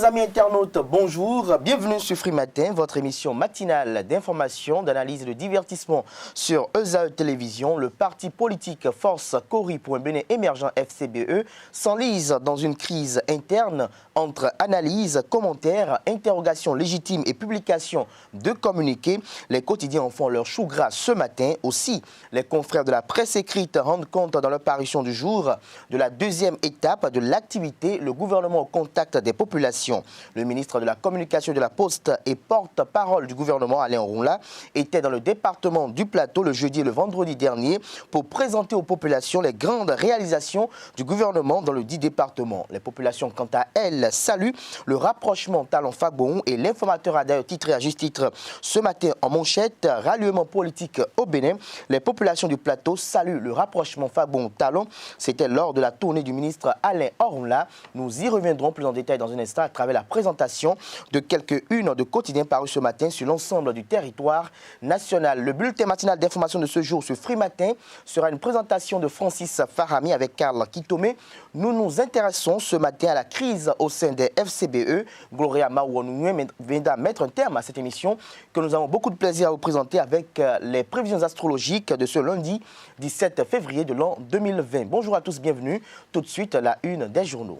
Chers amis internautes, bonjour. Bienvenue sur Free Matin, votre émission matinale d'information, d'analyse et de divertissement sur ESAE Télévision. Le parti politique Force Cori pour un Bénin émergent FCBE s'enlise dans une crise interne entre analyse, commentaires, interrogations légitimes et publications de communiqués. Les quotidiens en font leur chou gras ce matin. Aussi, les confrères de la presse écrite rendent compte dans leur parution du jour de la deuxième étape de l'activité, le gouvernement au contact des populations. Le ministre de la Communication de la Poste et porte-parole du gouvernement, Alain Orunla, était dans le département du Plateau le jeudi et le vendredi dernier pour présenter aux populations les grandes réalisations du gouvernement dans le dit département. Les populations, quant à elles, saluent le rapprochement Talon-Fagbon et l'informateur a d'ailleurs titré à juste titre ce matin en manchette « Ralliement politique au Bénin ». Les populations du Plateau saluent le rapprochement Fagbon-Talon. C'était lors de la tournée du ministre Alain Orunla. Nous y reviendrons plus en détail dans un instant à travers la présentation de quelques-unes de quotidiens parus ce matin sur l'ensemble du territoire national. Le bulletin matinal d'information de ce jour sur Free Matin sera une présentation de Francis Farami avec Karl Kitome. Nous nous intéressons ce matin à la crise au sein des FCBE. Gloria Maouanoué viendra mettre un terme à cette émission que nous avons beaucoup de plaisir à vous présenter avec les prévisions astrologiques de ce lundi 17 février de l'an 2020. Bonjour à tous, bienvenue. Tout de suite, la une des journaux.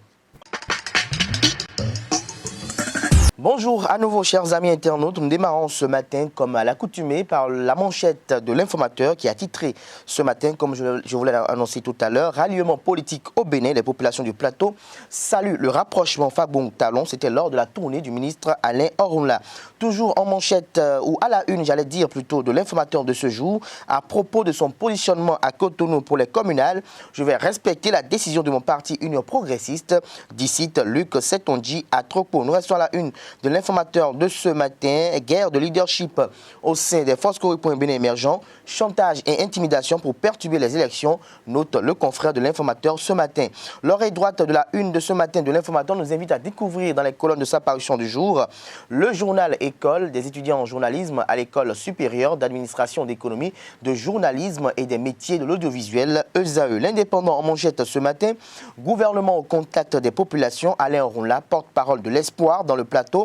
Bonjour à nouveau chers amis internautes, nous démarrons ce matin comme à l'accoutumée par la manchette de l'informateur qui a titré ce matin, comme je vous l'ai annoncé tout à l'heure, ralliement politique au Bénin, les populations du plateau saluent le rapprochement Fagbon-Talon, c'était lors de la tournée du ministre Alain Orunla. Toujours en manchette ou à la une, j'allais dire plutôt de l'informateur de ce jour, à propos de son positionnement à Cotonou pour les communales, je vais respecter la décision de mon parti Union Progressiste, d'ici Luc Setondji à Tropo. Nous restons à la une de l'informateur de ce matin, guerre de leadership au sein des forces Cori pour un Bénin émergent, chantage et intimidation pour perturber les élections, note le confrère de l'informateur ce matin. L'oreille droite de la une de ce matin de l'informateur nous invite à découvrir dans les colonnes de sa parution du jour le journal École des étudiants en journalisme à l'École supérieure d'administration d'économie, de journalisme et des métiers de l'audiovisuel, ESAE. L'indépendant en manchette ce matin, gouvernement au contact des populations, Alain Orunla, porte-parole de l'espoir dans le plateau.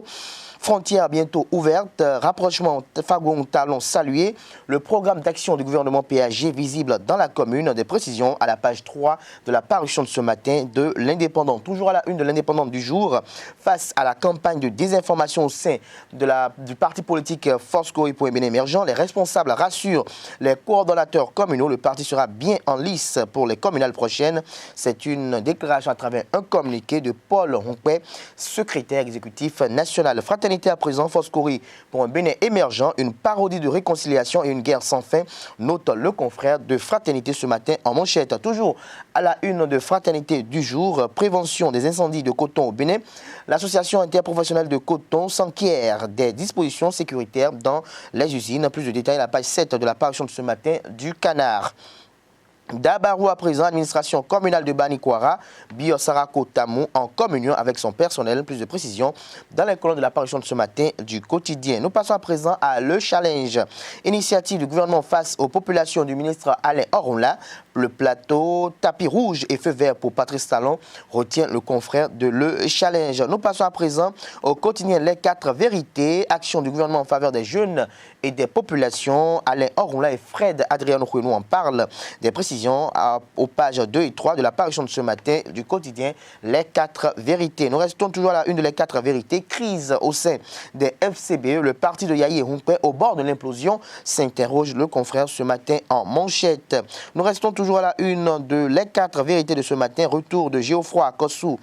Frontières bientôt ouvertes, rapprochement Fagbon-Talon salué, le programme d'action du gouvernement PAG visible dans la commune, des précisions à la page 3 de la parution de ce matin de l'Indépendant. Toujours à la une de l'Indépendant du jour, face à la campagne de désinformation au sein du parti politique Force Cori pour un Bénin émergent, les responsables rassurent les coordonnateurs communaux, le parti sera bien en lice pour les communales prochaines. C'est une déclaration à travers un communiqué de Paul Ronquet, secrétaire exécutif national. Fraternité à présent, Force Cori pour un Bénin émergent, une parodie de réconciliation et une guerre sans fin, note le confrère de Fraternité ce matin en manchette. Toujours à la une de Fraternité du jour, prévention des incendies de coton au Bénin. L'association interprofessionnelle de coton s'enquiert des dispositions sécuritaires dans les usines. Plus de détails à la page 7 de la parution de ce matin du Canard. Dabarou à présent, administration communale de Banikwara, Biosarako Tamou en communion avec son personnel. Plus de précisions dans les colonnes de l'apparition de ce matin du quotidien. Nous passons à présent à Le Challenge, initiative du gouvernement face aux populations du ministre Alain Orunla. Le plateau, tapis rouge et feu vert pour Patrice Talon, retient le confrère de Le Challenge. Nous passons à présent au quotidien Les 4 vérités, action du gouvernement en faveur des jeunes et des populations. Alain Orunla et Fred Adriano Kouenou en parlent. Des précisions aux pages 2 et 3 de la parution de ce matin du quotidien Les 4 vérités. Nous restons toujours à la une de Les 4 vérités. Crise au sein des FCBE. Le parti de Yahi Hunkwé au bord de l'implosion, s'interroge le confrère ce matin en manchette. Nous restons toujours à la une de Les 4 vérités de ce matin. Retour de Geoffroy à Kossou.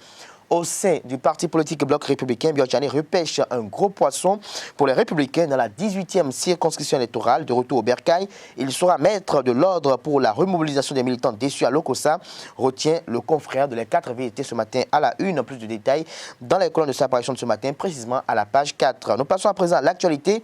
Au sein du parti politique Bloc républicain, Biotchani repêche un gros poisson pour les Républicains dans la 18e circonscription électorale. De retour au Bercail, il sera maître de l'ordre pour la remobilisation des militants déçus à Lokossa, retient le confrère de Les 4 vérités ce matin à la une. Plus de détails dans les colonnes de sa parution de ce matin, précisément à la page 4. Nous passons à présent à l'actualité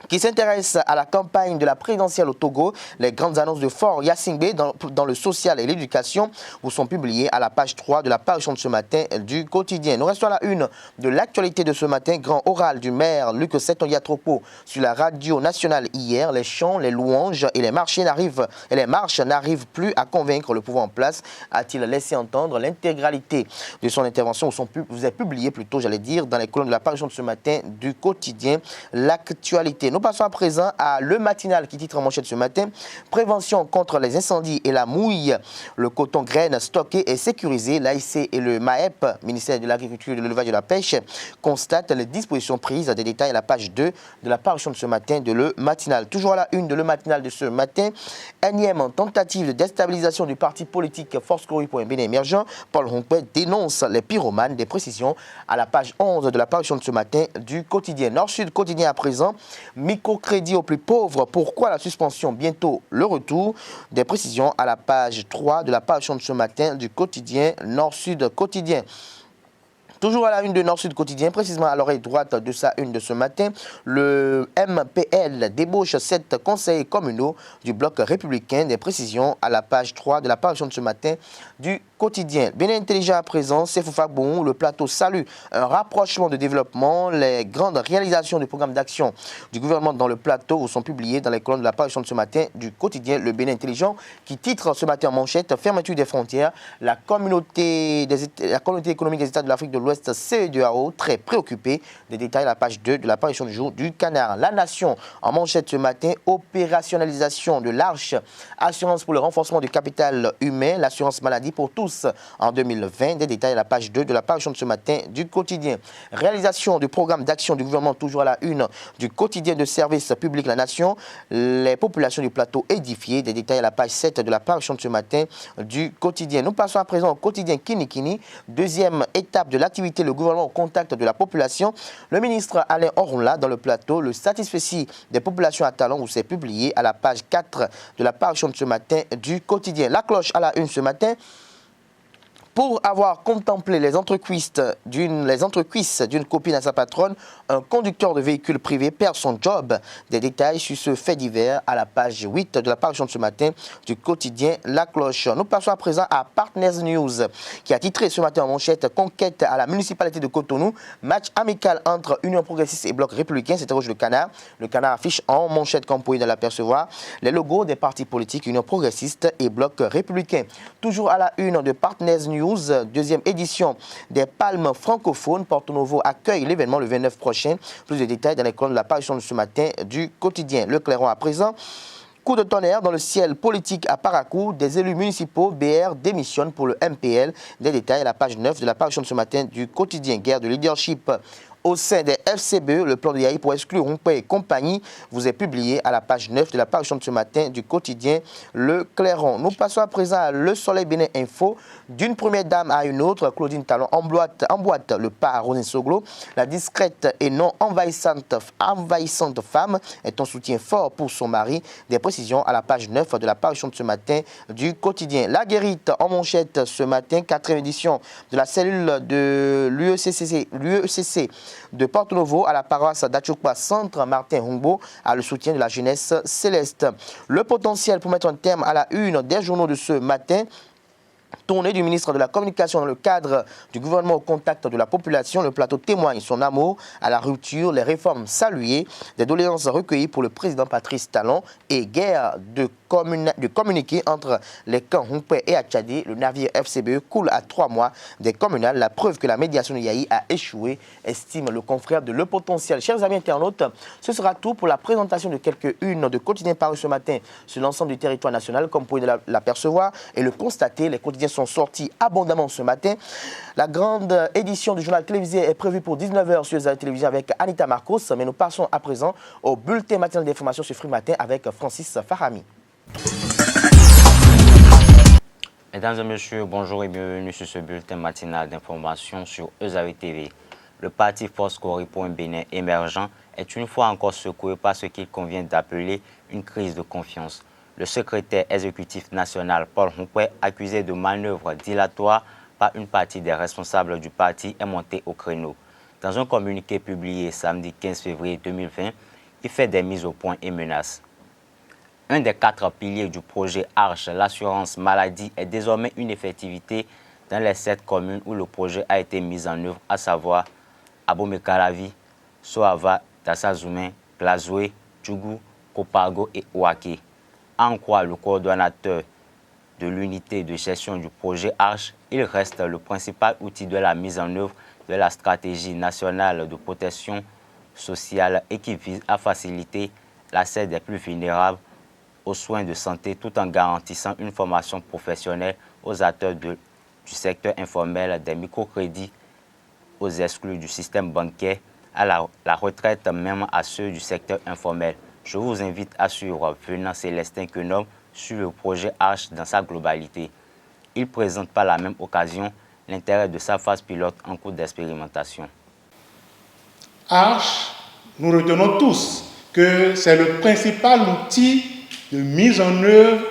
qui s'intéresse à la campagne de la présidentielle au Togo. Les grandes annonces de Faure Gnassingbé dans le social et l'éducation vous sont publiées à la page 3 de la parution de ce matin du quotidien. Nous restons à la une de l'actualité de ce matin. Grand oral du maire Luc Setondiatropo sur la radio nationale hier. Les chants, les louanges et les marches n'arrivent plus à convaincre le pouvoir en place, a-t-il laissé entendre. L'intégralité de son intervention vous est publiée plutôt, j'allais dire, dans les colonnes de la parution de ce matin du quotidien L'actualité. Nous passons à présent à Le Matinal qui titre en manchette ce matin « Prévention contre les incendies et la mouille. Le coton graine stocké et sécurisé. L'AIC et le MAEP, ministère de l'Agriculture, de l'Élevage et de la Pêche, constatent les dispositions prises. Des détails à la page 2 de la parution de ce matin de Le Matinal. Toujours à la une de Le Matinal de ce matin, énième tentative de déstabilisation du parti politique Force Cori pour un Bénin émergent. Paul Rompé dénonce les pyromanes. Des précisions à la page 11 de la parution de ce matin du quotidien. Nord-Sud quotidien à présent. Microcrédit aux plus pauvres, pourquoi la suspension, bientôt le retour. Des précisions à la page 3 de la parution de ce matin du quotidien Nord-Sud quotidien. Toujours à la une de Nord-Sud quotidien, précisément à l'oreille droite de sa une de ce matin, le MPL débauche 7 conseillers communaux du bloc républicain. Des précisions à la page 3 de la parution de ce matin du quotidien. Bénin intelligent à présent, Sefoufa Bon, le plateau salue un rapprochement de développement. Les grandes réalisations du programme d'action du gouvernement dans le plateau vous sont publiées dans les colonnes de la parution de ce matin du quotidien Le Bénin intelligent qui titre ce matin en manchette « Fermeture des frontières, la communauté économique des États de l'Afrique de l'Ouest CEDEAO très préoccupée ». Des détails à la page 2 de la parution du jour du Canard. La Nation en manchette ce matin, opérationnalisation de l'Arche, assurance pour le renforcement du capital humain, l'assurance maladie pour tous en 2020. Des détails à la page 2 de la parution de ce matin du quotidien. Réalisation du programme d'action du gouvernement toujours à la une du quotidien de service public La Nation. Les populations du plateau édifiées. Des détails à la page 7 de la parution de ce matin du quotidien. Nous passons à présent au quotidien Kini. Deuxième étape de l'activité, le gouvernement au contact de la population. Le ministre Alain Orunla dans le plateau. Le satisfecit des populations à Talon où c'est publié à la page 4 de la parution de ce matin du quotidien. La cloche à la une ce matin. Pour avoir contemplé les entrecuisses d'une copine à sa patronne, un conducteur de véhicule privé perd son job. Des détails sur ce fait divers à la page 8 de la parution de ce matin du quotidien La Cloche. Nous passons à présent à Partners News qui a titré ce matin en manchette « Conquête à la municipalité de Cotonou. Match amical entre Union progressiste et Bloc républicain », s'interroge le Canard. Le Canard affiche en manchette, comme vous pouvez l'apercevoir, les logos des partis politiques Union progressiste et Bloc républicain. Toujours à la une de Partners News, deuxième édition des Palmes francophones. Porto Novo accueille l'événement le 29 prochain. Plus de détails dans les colonnes de la parution de ce matin du quotidien. Le Clairon à présent. Coup de tonnerre dans le ciel politique à Paracou. Des élus municipaux BR démissionnent pour le MPL. Des détails à la page 9 de la parution de ce matin du quotidien. Guerre de leadership au sein des FCBE, le plan de Yahi pour exclure Rompé et compagnie vous est publié à la page 9 de la parution de ce matin du quotidien Le Clairon. Nous passons à présent à Le Soleil Bénin Info. D'une première dame à une autre, Claudine Talon emboîte le pas à Rosine Soglo. La discrète et non envahissante femme est un soutien fort pour son mari. Des précisions à la page 9 de la parution de ce matin du quotidien. La Guérite en manchette ce matin, 4e édition de la cellule de l'UECC de Porto Novo à la paroisse d'Achokwa Centre Martin Humbo à le soutien de la jeunesse céleste. Le potentiel pour mettre un terme à la une des journaux de ce matin. Tournée du ministre de la Communication dans le cadre du gouvernement au contact de la population. Le plateau témoigne son amour à la rupture, les réformes saluées, des doléances recueillies pour le président Patrice Talon et guerre de communiquer entre les camps Humpé et Atchadé. Le navire FCBE coule à 3 mois des communales. La preuve que la médiation de Yahi a échoué, estime le confrère de Le Potentiel. Chers amis internautes, ce sera tout pour la présentation de quelques-unes de quotidiens parus ce matin sur l'ensemble du territoire national. Comme vous pouvez l'apercevoir et le constater, les quotidiens sont sortis abondamment ce matin. La grande édition du journal télévisé est prévue pour 19h sur la télévision avec Anita Marcos. Mais nous passons à présent au bulletin matinal d'information sur Free Matin avec Francis Farami. Mesdames et messieurs, bonjour et bienvenue sur ce bulletin matinal d'information sur Ezawi TV. Le parti Force Cori pour un Bénin émergent est une fois encore secoué par ce qu'il convient d'appeler une crise de confiance. Le secrétaire exécutif national Paul Rompé, accusé de manœuvres dilatoires par une partie des responsables du parti, est monté au créneau. Dans un communiqué publié samedi 15 février 2020, Il fait des mises au point et menaces. Un des 4 piliers du projet Arche, l'assurance maladie, est désormais une effectivité dans les 7 communes où le projet a été mis en œuvre, à savoir Abomey-Calavi, Soava, Tassazoumen, Plazoé, Djougou, Kopago et Ouaké. En quoi le coordonnateur de l'unité de gestion du projet Arche, il reste le principal outil de la mise en œuvre de la stratégie nationale de protection sociale et qui vise à faciliter l'accès des plus vulnérables aux soins de santé tout en garantissant une formation professionnelle aux acteurs du secteur informel, des microcrédits aux exclus du système bancaire, à la retraite même à ceux du secteur informel. Je vous invite à suivre Venant Célestin Quenom sur le projet Arche dans sa globalité. Il présente par la même occasion l'intérêt de sa phase pilote en cours d'expérimentation. Arche, nous retenons tous que c'est le principal outil de mise en œuvre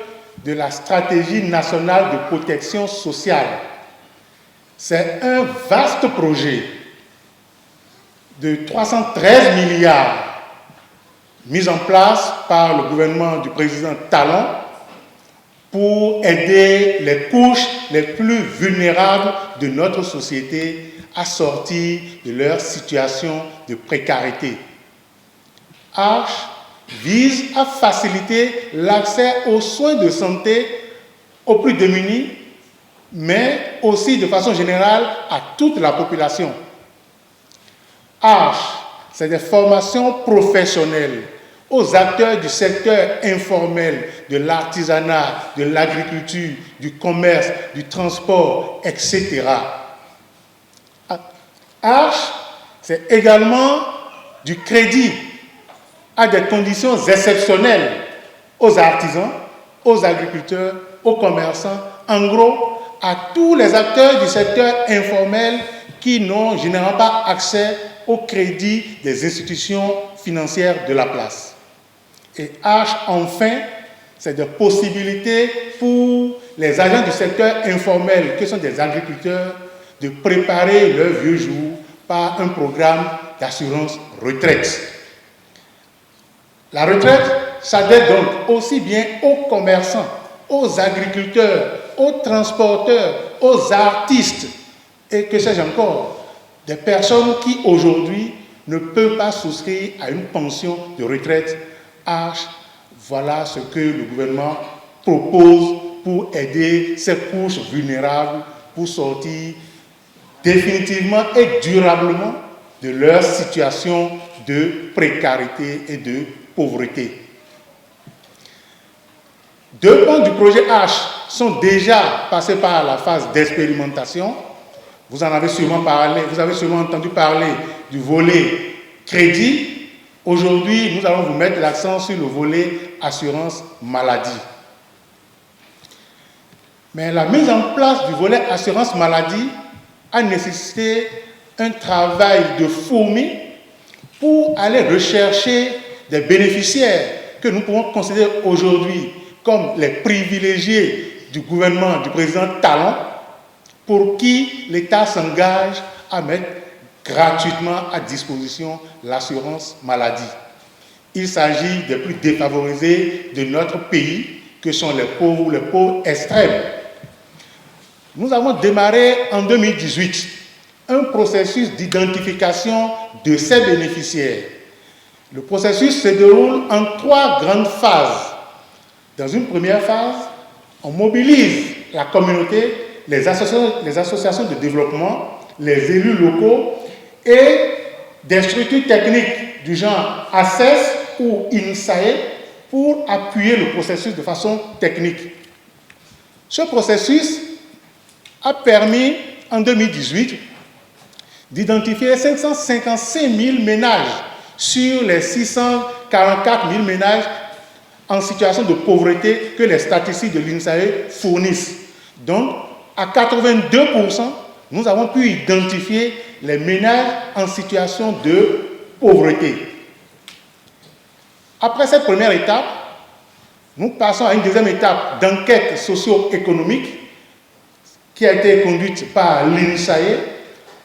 de la stratégie nationale de protection sociale. C'est un vaste projet de 313 milliards mis en place par le gouvernement du président Talon pour aider les couches les plus vulnérables de notre société à sortir de leur situation de précarité. Arche vise à faciliter l'accès aux soins de santé aux plus démunis, mais aussi de façon générale à toute la population. Arche, c'est des formations professionnelles aux acteurs du secteur informel, de l'artisanat, de l'agriculture, du commerce, du transport, etc. Arche, c'est également du crédit à des conditions exceptionnelles aux artisans, aux agriculteurs, aux commerçants, en gros, à tous les acteurs du secteur informel qui n'ont généralement pas accès au crédit des institutions financières de la place. Et Arche, enfin, c'est des possibilités pour les agents du secteur informel, qui sont des agriculteurs, de préparer leur vieux jour par un programme d'assurance retraite. La retraite s'adresse donc aussi bien aux commerçants, aux agriculteurs, aux transporteurs, aux artistes, et que sais-je encore, des personnes qui aujourd'hui ne peuvent pas souscrire à une pension de retraite. Arche, voilà ce que le gouvernement propose pour aider ces couches vulnérables pour sortir définitivement et durablement de leur situation de précarité et de pauvreté. 2 pans du projet Arche sont déjà passés par la phase d'expérimentation. Vous en avez sûrement parlé, vous avez sûrement entendu parler du volet crédit. Aujourd'hui, nous allons vous mettre l'accent sur le volet assurance maladie. Mais la mise en place du volet assurance maladie a nécessité un travail de fourmi pour aller rechercher des bénéficiaires que nous pouvons considérer aujourd'hui comme les privilégiés du gouvernement du président Talon, pour qui l'État s'engage à mettre gratuitement à disposition l'assurance maladie. Il s'agit des plus défavorisés de notre pays, que sont les pauvres extrêmes. Nous avons démarré en 2018 un processus d'identification de ces bénéficiaires. Le processus se déroule en 3 grandes phases. Dans une première phase, on mobilise la communauté, les associations de développement, les élus locaux et des structures techniques du genre ACES ou INSAE pour appuyer le processus de façon technique. Ce processus a permis, en 2018, d'identifier 555 000 ménages sur les 644 000 ménages en situation de pauvreté que les statistiques de l'INSAE fournissent. Donc, à 82%, nous avons pu identifier les ménages en situation de pauvreté. Après cette première étape, nous passons à une deuxième étape d'enquête socio-économique qui a été conduite par l'INSAE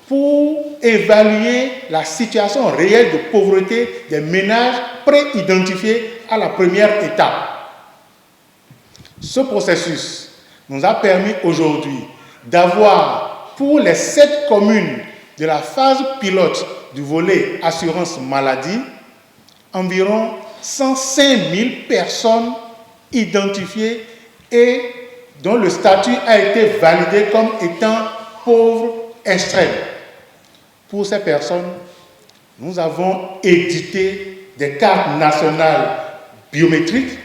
pour évaluer la situation réelle de pauvreté des ménages pré-identifiés à la première étape. Ce processus nous a permis aujourd'hui d'avoir pour les 7 communes de la phase pilote du volet assurance maladie environ 105 000 personnes identifiées et dont le statut a été validé comme étant pauvre extrême. Pour ces personnes, nous avons édité des cartes nationales biométriques.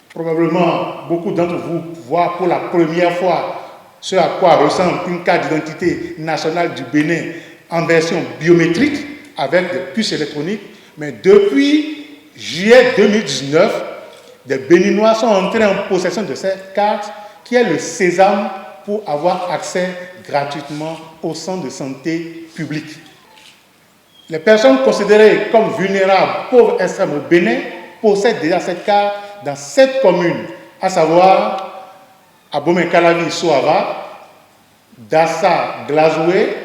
Probablement, beaucoup d'entre vous voient pour la première fois ce à quoi ressemble une carte d'identité nationale du Bénin en version biométrique avec des puces électroniques. Mais depuis juillet 2019, des Béninois sont entrés en possession de cette carte qui est le sésame pour avoir accès gratuitement aux centres de santé publics. Les personnes considérées comme vulnérables, pauvres extrêmes au Bénin, possèdent déjà cette carte dans 7 communes, à savoir Abomey-Calavi, Soava, Dassa, Glazoué,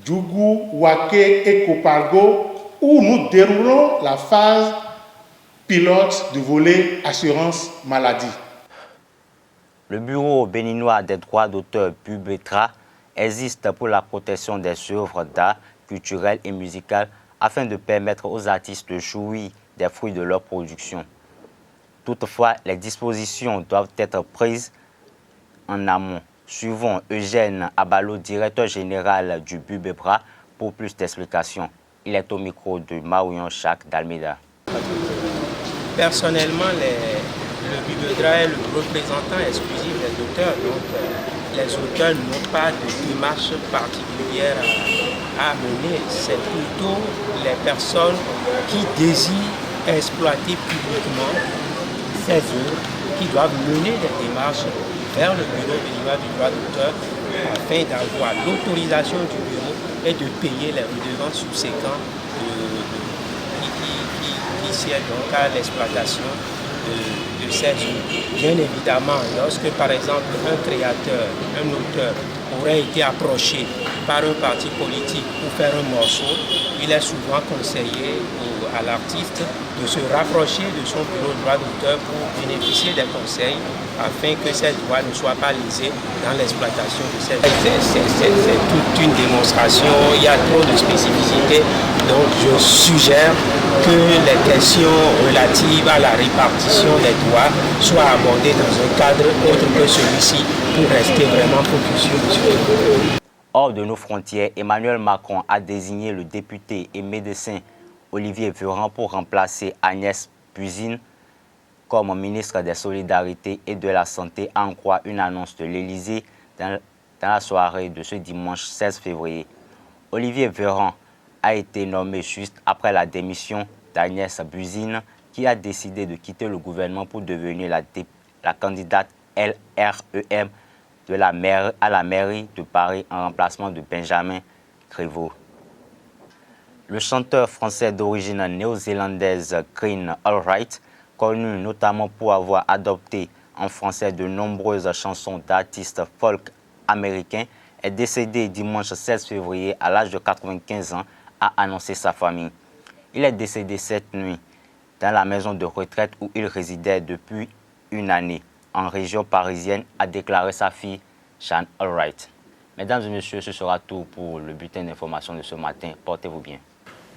Djougou, Waké et Kopargo, où nous déroulons la phase pilote du volet assurance maladie. Le Bureau béninois des droits d'auteur BUBETRA existe pour la protection des œuvres d'art, culturelles et musicales afin de permettre aux artistes de jouir des fruits de leur production. Toutefois, les dispositions doivent être prises en amont. Suivons Eugène Abalo, directeur général du BUBETRA, pour plus d'explications. Il est au micro de Marion Chak d'Almeida. Personnellement, le BUBETRA est le représentant exclusif des auteurs. Donc, les auteurs n'ont pas de démarche particulière à mener. C'est plutôt les personnes qui désirent exploiter publiquement ces œuvres qui doivent mener des démarches vers le bureau béninois du droit d'auteur afin d'avoir l'autorisation du bureau et de payer les redevances subséquentes qui sied donc à l'exploitation de ces œuvres. Bien évidemment, lorsque par exemple un créateur, un auteur aurait été approché par un parti politique pour faire un morceau, il est souvent conseillé à l'artiste de se rapprocher de son bureau de droit d'auteur pour bénéficier des conseils afin que ces droits ne soient pas lésés dans l'exploitation de ces œuvres. C'est toute une démonstration, il y a trop de spécificités, donc je suggère que les questions relatives à la répartition des droits soient abordées dans un cadre autre que celui-ci pour rester vraiment focus sur le sujet. Hors de nos frontières, Emmanuel Macron a désigné le député et médecin Olivier Véran pour remplacer Agnès Buzyn comme ministre des Solidarités et de la Santé, en croit une annonce de l'Élysée dans la soirée de ce dimanche 16 février. Olivier Véran a été nommé juste après la démission d'Agnès Buzyn, qui a décidé de quitter le gouvernement pour devenir la candidate LREM à la mairie de Paris en remplacement de Benjamin Griveaux. Le chanteur français d'origine néo-zélandaise Green Allwright, connu notamment pour avoir adopté en français de nombreuses chansons d'artistes folk américains, est décédé dimanche 16 février à l'âge de 95 ans, a annoncé sa famille. Il est décédé cette nuit dans la maison de retraite où il résidait depuis une année, en région parisienne, a déclaré sa fille, Jeanne Allwright. Mesdames et messieurs, ce sera tout pour le bulletin d'information de ce matin. Portez-vous bien.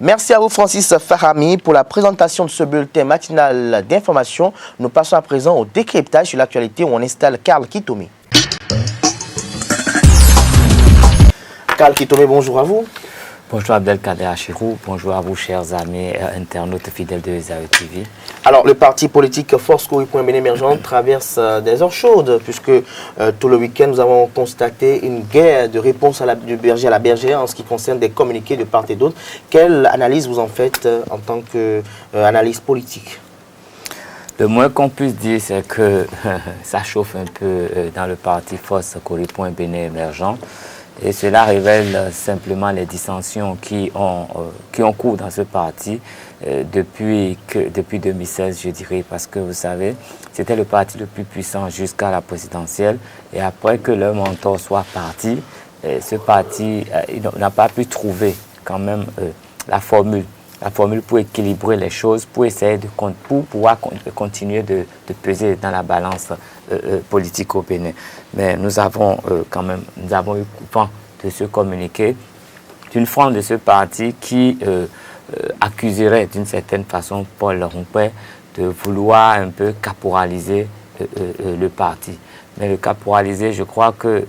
Merci à vous Francis Farami pour la présentation de ce bulletin matinal d'information. Nous passons à présent au décryptage sur l'actualité où on installe Karl Kitome. Karl Kitome, bonjour à vous. Bonjour Abdelkader Achirou, bonjour à vous chers amis internautes fidèles de Zaï TV. Alors le parti politique Force Kori.Bénin émergent traverse des heures chaudes puisque tout le week-end nous avons constaté une guerre de réponse du berger à la bergère en ce qui concerne des communiqués de part et d'autre. Quelle analyse vous en faites en tant qu'analyse politique? Le moins qu'on puisse dire, c'est que ça chauffe un peu dans le parti Force Kori.Bénin émergent. Et cela révèle simplement les dissensions qui ont cours dans ce parti depuis 2016, je dirais, parce que vous savez, c'était le parti le plus puissant jusqu'à la présidentielle. Et après que leur mentor soit parti, ce parti n'a pas pu trouver quand même la formule la formule pour équilibrer les choses, pour essayer pour pouvoir continuer de peser dans la balance politique au Bénin. Mais nous avons nous avons eu vent de ce communiqué d'une frange de ce parti qui accuserait d'une certaine façon Paul Rompé de vouloir un peu caporaliser le parti. Mais le caporaliser, je crois que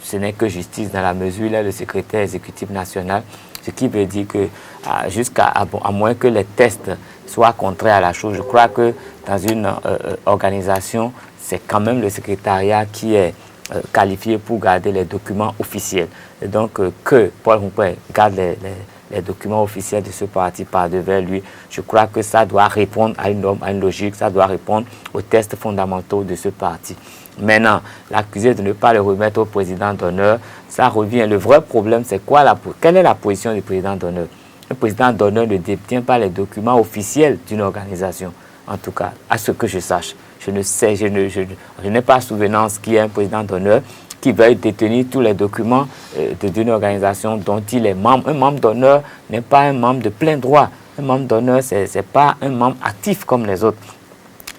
ce n'est que justice dans la mesure où il est le secrétaire exécutif national, ce qui veut dire que à moins que les tests soient contraires à la chose, je crois que dans une organisation, c'est quand même le secrétariat qui est qualifié pour garder les documents officiels. Et donc que Paul Rompé garde les documents officiels de ce parti par devers lui, je crois que ça doit répondre à une norme, à une logique, ça doit répondre aux tests fondamentaux de ce parti. Maintenant, l'accuser de ne pas le remettre au président d'honneur, ça revient. Le vrai problème, c'est quoi? Quelle est la position du président d'honneur? Le président d'honneur ne détient pas les documents officiels d'une organisation, en tout cas, à ce que je sache. Je ne sais, je n'ai pas souvenance qu'il y ait un président d'honneur qui veuille détenir tous les documents d'une organisation dont il est membre. Un membre d'honneur n'est pas un membre de plein droit. Un membre d'honneur, ce n'est pas un membre actif comme les autres.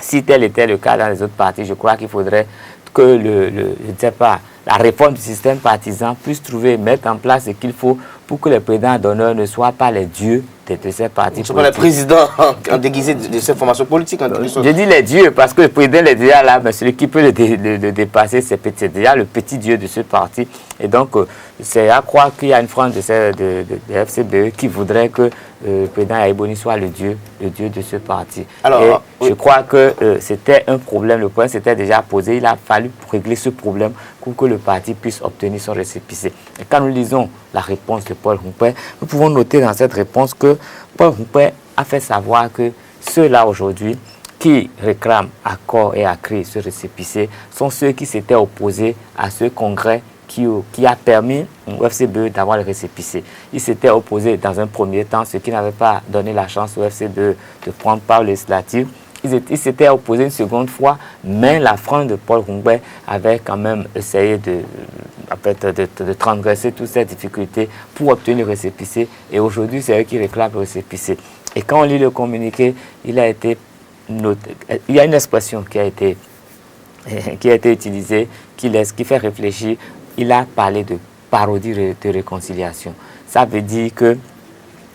Si tel était le cas dans les autres partis, je crois qu'il faudrait que je ne sais pas, la réforme du système partisan puisse mettre en place ce qu'il faut pour que les présidents d'honneur ne soient pas les dieux de ces partis politiques. Ce sont pas les présidents en déguisé de ces formations politiques. Je dis les dieux parce que le président est déjà là, mais celui qui peut le dépasser, c'est déjà le petit dieu de ce parti. Et donc, c'est à croire qu'il y a une frange de FCBE qui voudrait que le président Yahya Boni soit le dieu de ce parti. Alors, je crois que c'était un problème. Le problème s'était déjà posé. Il a fallu régler ce problème pour que le parti puisse obtenir son récépissé. Et quand nous lisons la réponse de Paul Rompé, nous pouvons noter dans cette réponse que Paul Rompé a fait savoir que ceux-là aujourd'hui qui réclament à corps et à cri ce récépissé sont ceux qui s'étaient opposés à ce congrès qui a permis au FCBE d'avoir le récépissé. Ils s'étaient opposés dans un premier temps, ce qui n'avait pas donné la chance au FCBE de prendre part aux législatives. Ils s'étaient opposés une seconde fois, mais la frange de Paul Rompé avait quand même essayé de transgresser toutes ces difficultés pour obtenir le récépissé. Et aujourd'hui, c'est eux qui réclament le récépissé. Et quand on lit le communiqué, il y a une expression qui a été utilisée, qui fait réfléchir. Il a parlé de parodie de réconciliation. Ça veut dire que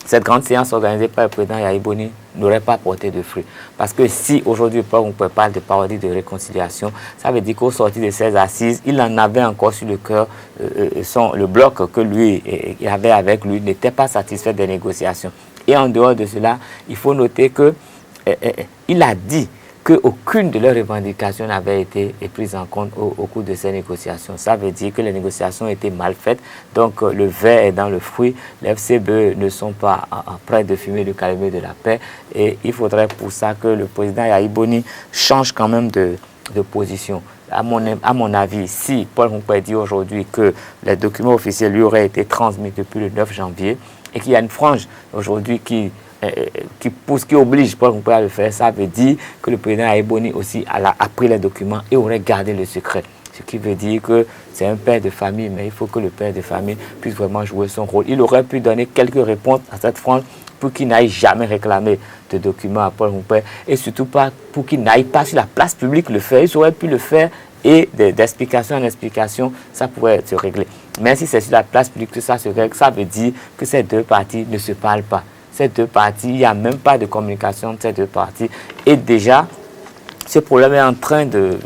cette grande séance organisée par le président Yahya Boni n'aurait pas porté de fruits. Parce que si aujourd'hui on peut parler de parodie de réconciliation, ça veut dire qu'au sortir de ces assises, il en avait encore sur le cœur, le bloc que lui avait avec lui n'était pas satisfait des négociations. Et en dehors de cela, il faut noter qu'il a dit qu'aucune de leurs revendications n'avait été prise en compte au cours de ces négociations. Ça veut dire que les négociations étaient mal faites, donc le verre est dans le fruit, les FCBE ne sont pas prêts de fumer le calumet de la paix, et il faudrait pour ça que le président Yahya Boni change quand même de position. À mon avis, si Paul Rompé dit aujourd'hui que les documents officiels lui auraient été transmis depuis le 9 janvier, et qu'il y a une frange aujourd'hui qui oblige Paul Rompé à le faire, ça veut dire que le président Yahya Boni aussi a pris les documents et aurait gardé le secret. Ce qui veut dire que c'est un père de famille, mais il faut que le père de famille puisse vraiment jouer son rôle. Il aurait pu donner quelques réponses à cette frange pour qu'il n'aille jamais réclamer de documents à Paul Rompé et surtout pas pour qu'il n'aille pas sur la place publique le faire. Il aurait pu le faire et d'explication en explication, ça pourrait se régler. Mais si c'est sur la place publique que ça se règle, ça veut dire que ces deux parties ne se parlent pas. Ces deux parties, il n'y a même pas de communication de ces deux parties. Et déjà, ce problème est en train de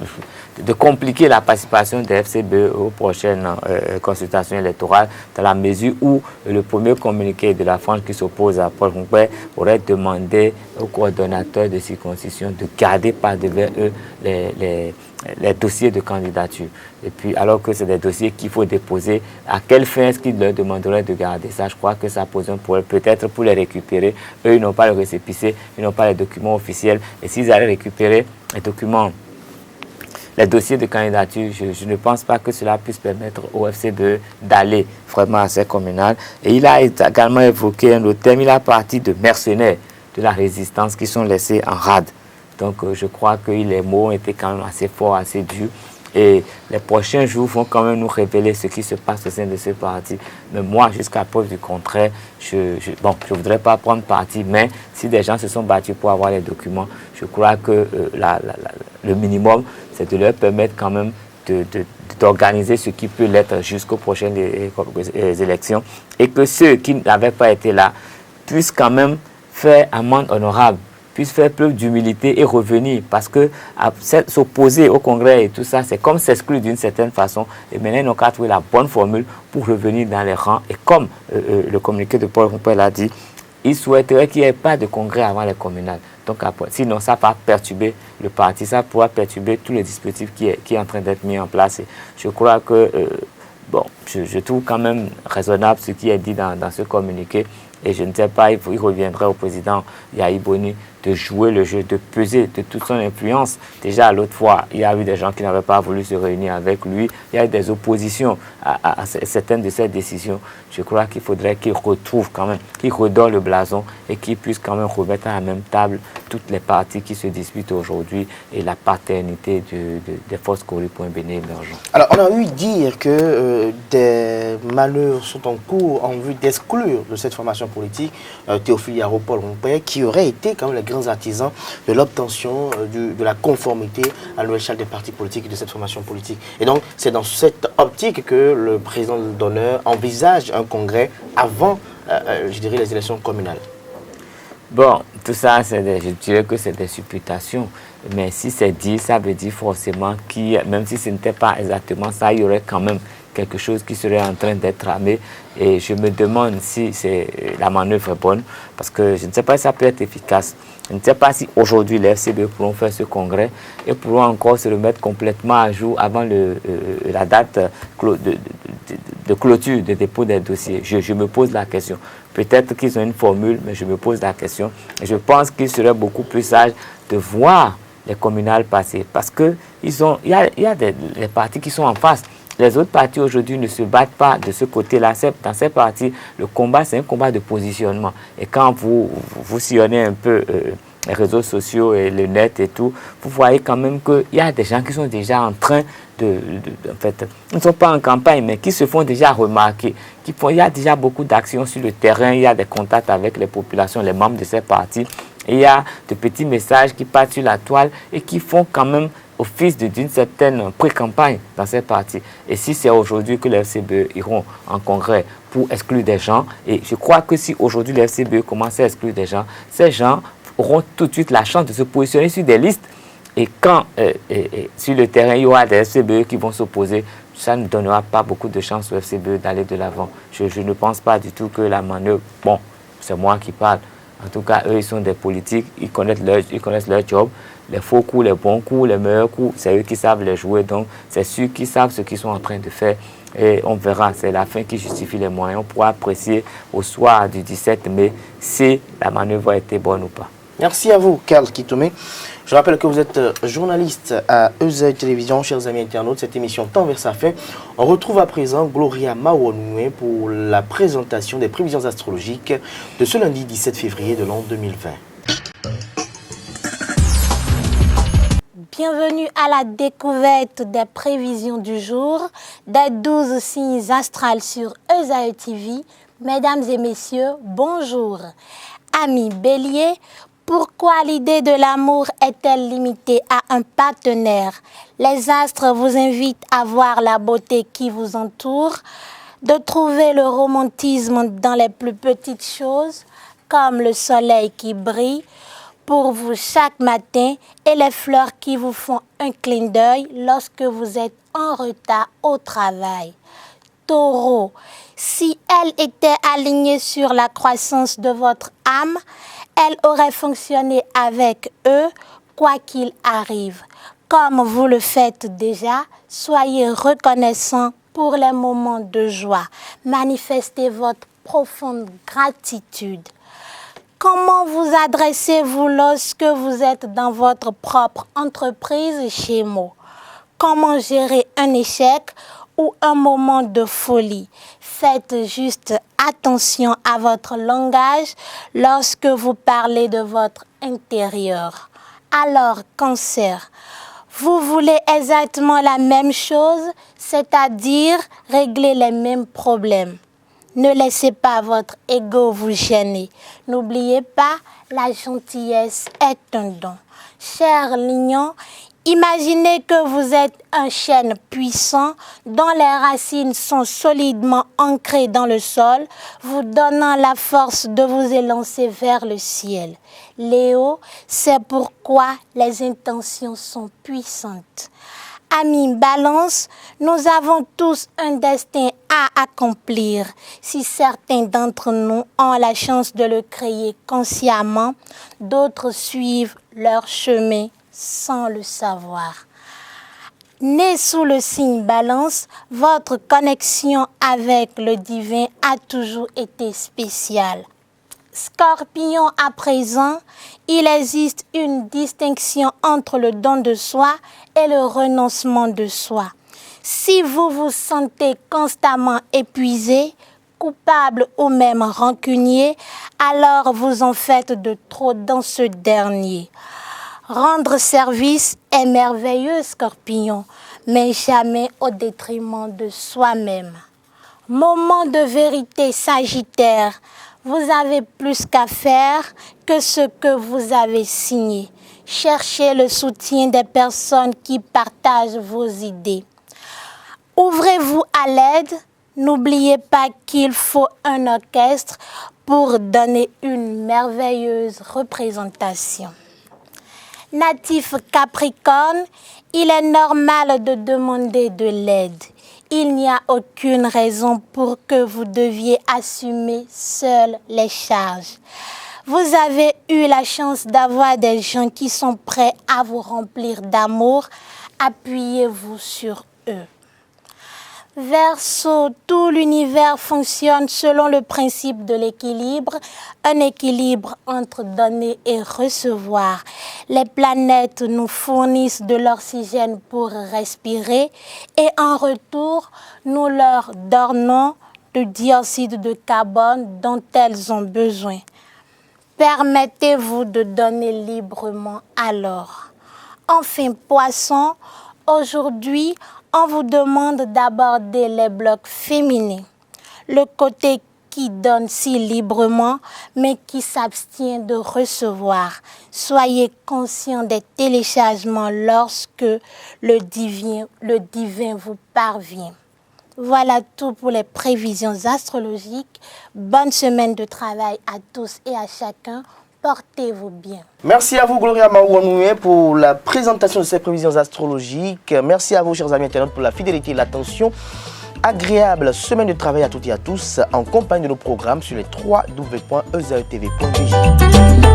compliquer la participation des FCBE aux prochaines consultations électorales, dans la mesure où le premier communiqué de la frange qui s'oppose à Paul Rompé aurait demandé aux coordonnateurs de circonscription de garder par devers eux les dossiers de candidature. Et puis, alors que c'est des dossiers qu'il faut déposer, à quelle fin est-ce qu'ils leur demanderaient de garder ça? Je crois que ça pose un problème. Peut-être pour les récupérer. Eux, ils n'ont pas le récépissé, ils n'ont pas les documents officiels. Et s'ils allaient récupérer les documents, les dossiers de candidature, je ne pense pas que cela puisse permettre au FCBE d'aller vraiment à ces communales. Et il a également évoqué un autre terme, il a parlé de mercenaires de la résistance qui sont laissés en rade. Donc je crois que les mots étaient quand même assez forts, assez durs. Et les prochains jours vont quand même nous révéler ce qui se passe au sein de ce parti. Mais moi, jusqu'à preuve du contraire, je ne voudrais pas prendre parti, mais si des gens se sont battus pour avoir les documents, je crois que le minimum, c'est de leur permettre quand même d'organiser ce qui peut l'être jusqu'aux prochaines élections, et que ceux qui n'avaient pas été là puissent quand même faire amende honorable, puissent faire preuve d'humilité et revenir, parce que s'opposer au Congrès et tout ça, c'est comme s'exclure d'une certaine façon. Et maintenant, ils n'ont qu'à trouver la bonne formule pour revenir dans les rangs. Et comme le communiqué de Paul Rompel l'a dit, il souhaiterait qu'il n'y ait pas de congrès avant les communales. Donc, sinon, ça va perturber le parti, ça pourra perturber tout le dispositif qui est en train d'être mis en place. Et je crois que, je trouve quand même raisonnable ce qui est dit dans ce communiqué. Et je ne sais pas, il reviendrait au président Yahya Boni de jouer le jeu, de peser de toute son influence. Déjà, l'autre fois, il y a eu des gens qui n'avaient pas voulu se réunir avec lui. Il y a eu des oppositions à certaines de ces décisions. Je crois qu'il faudrait qu'il retrouve quand même, qu'il redore le blason et qu'il puisse quand même remettre à la même table toutes les parties qui se disputent aujourd'hui et la paternité des forces Kori pour un Bénin émergent. Alors, on a eu dire que des manœuvres sont en cours en vue d'exclure de cette formation politique Théophile Yaro, Paul Rompel, qui aurait été quand même les grands artisans de l'obtention de la conformité à l'échelle des partis politiques et de cette formation politique. Et donc, c'est dans cette optique que le président d'honneur envisage un congrès avant, je dirais, les élections communales. Bon, tout ça, je dirais que c'est des supputations. Mais si c'est dit, ça veut dire forcément même si ce n'était pas exactement ça, il y aurait quand même quelque chose qui serait en train d'être tramé. Et je me demande si la manœuvre est bonne, parce que je ne sais pas si ça peut être efficace. Je ne sais pas si aujourd'hui les FCB pourront faire ce congrès et pourront encore se remettre complètement à jour avant la date de clôture, de dépôt des dossiers. Je me pose la question. Peut-être qu'ils ont une formule, mais je me pose la question. Et je pense qu'il serait beaucoup plus sage de voir les communales passer, parce que il y a des partis qui sont en face. Les autres partis aujourd'hui ne se battent pas de ce côté-là. Dans ces partis, le combat, c'est un combat de positionnement. Et quand vous sillonnez un peu les réseaux sociaux et le net et tout, vous voyez quand même qu'il y a des gens qui sont déjà en train en fait, ils ne sont pas en campagne, mais qui se font déjà remarquer. Il y a déjà beaucoup d'actions sur le terrain, il y a des contacts avec les populations, les membres de ces partis. Et il y a de petits messages qui partent sur la toile et qui font quand même office d'une certaine pré-campagne dans ces partis. Et si c'est aujourd'hui que les FCBE iront en congrès pour exclure des gens, et je crois que si aujourd'hui les FCBE commencent à exclure des gens, ces gens auront tout de suite la chance de se positionner sur des listes. Et quand sur le terrain, il y aura des FCBE qui vont s'opposer, ça ne donnera pas beaucoup de chance aux FCBE d'aller de l'avant. Je ne pense pas du tout que la manœuvre, bon, c'est moi qui parle. En tout cas, eux, ils sont des politiques, ils connaissent leur job. Les faux coups, les bons coups, les meilleurs coups, c'est eux qui savent les jouer. Donc, c'est ceux qui savent ce qu'ils sont en train de faire. Et on verra, c'est la fin qui justifie les moyens. On pourra apprécier au soir du 17 mai si la manœuvre a été bonne ou pas. Merci à vous, Karl Kitomé. Je rappelle que vous êtes journaliste à Eusaï Télévision. Chers amis internautes, cette émission tend vers sa fin. On retrouve à présent Gloria Maouonoué pour la présentation des prévisions astrologiques de ce lundi 17 février de l'an 2020. Bienvenue à la découverte des prévisions du jour, des 12 signes astrales sur Eusaï TV. Mesdames et messieurs, bonjour. Amis Bélier, pourquoi l'idée de l'amour est-elle limitée à un partenaire? Les astres vous invitent à voir la beauté qui vous entoure, de trouver le romantisme dans les plus petites choses, comme le soleil qui brille pour vous chaque matin et les fleurs qui vous font un clin d'œil lorsque vous êtes en retard au travail. Taureau, si elle était alignée sur la croissance de votre âme, elle aurait fonctionné avec eux, quoi qu'il arrive. Comme vous le faites déjà, soyez reconnaissants pour les moments de joie. Manifestez votre profonde gratitude. Comment vous adressez-vous lorsque vous êtes dans votre propre entreprise chez moi? Comment gérer un échec ou un moment de folie? Faites juste attention à votre langage lorsque vous parlez de votre intérieur. Alors, Cancer, Vous voulez exactement la même chose, c'est-à-dire régler les mêmes problèmes. Ne laissez pas votre ego vous gêner. N'oubliez pas, la gentillesse est un don. Cher Lignon, imaginez que vous êtes un chêne puissant dont les racines sont solidement ancrées dans le sol, vous donnant la force de vous élancer vers le ciel. Léo, c'est pourquoi les intentions sont puissantes. Amis Balance, nous avons tous un destin à accomplir. Si certains d'entre nous ont la chance de le créer consciemment, d'autres suivent leur chemin sans le savoir. Né sous le signe Balance, votre connexion avec le divin a toujours été spéciale. Scorpion à présent, il existe une distinction entre le don de soi et le renoncement de soi. Si vous vous sentez constamment épuisé, coupable ou même rancunier, alors vous en faites de trop dans ce dernier. Rendre service est merveilleux, Scorpion, mais jamais au détriment de soi-même. Moment de vérité, Sagittaire. Vous avez plus qu'à faire que ce que vous avez signé. Cherchez le soutien des personnes qui partagent vos idées. Ouvrez-vous à l'aide. N'oubliez pas qu'il faut un orchestre pour donner une merveilleuse représentation. Natif Capricorne, il est normal de demander de l'aide. Il n'y a aucune raison pour que vous deviez assumer seul les charges. Vous avez eu la chance d'avoir des gens qui sont prêts à vous remplir d'amour. Appuyez-vous sur eux. Verseau, tout l'univers fonctionne selon le principe de l'équilibre, un équilibre entre donner et recevoir. Les planètes nous fournissent de l'oxygène pour respirer et en retour, nous leur donnons le dioxyde de carbone dont elles ont besoin. Permettez-vous de donner librement alors. Enfin, Poisson, aujourd'hui, on vous demande d'aborder les blocs féminins, le côté qui donne si librement, mais qui s'abstient de recevoir. Soyez conscient des téléchargements lorsque le divin vous parvient. Voilà tout pour les prévisions astrologiques. Bonne semaine de travail à tous et à chacun. Portez-vous bien. Merci à vous, Gloria Maouanoué, pour la présentation de ces prévisions astrologiques. Merci à vous, chers amis internautes, pour la fidélité et l'attention. Agréable semaine de travail à toutes et à tous en compagnie de nos programmes sur les www.ezaetv.bg.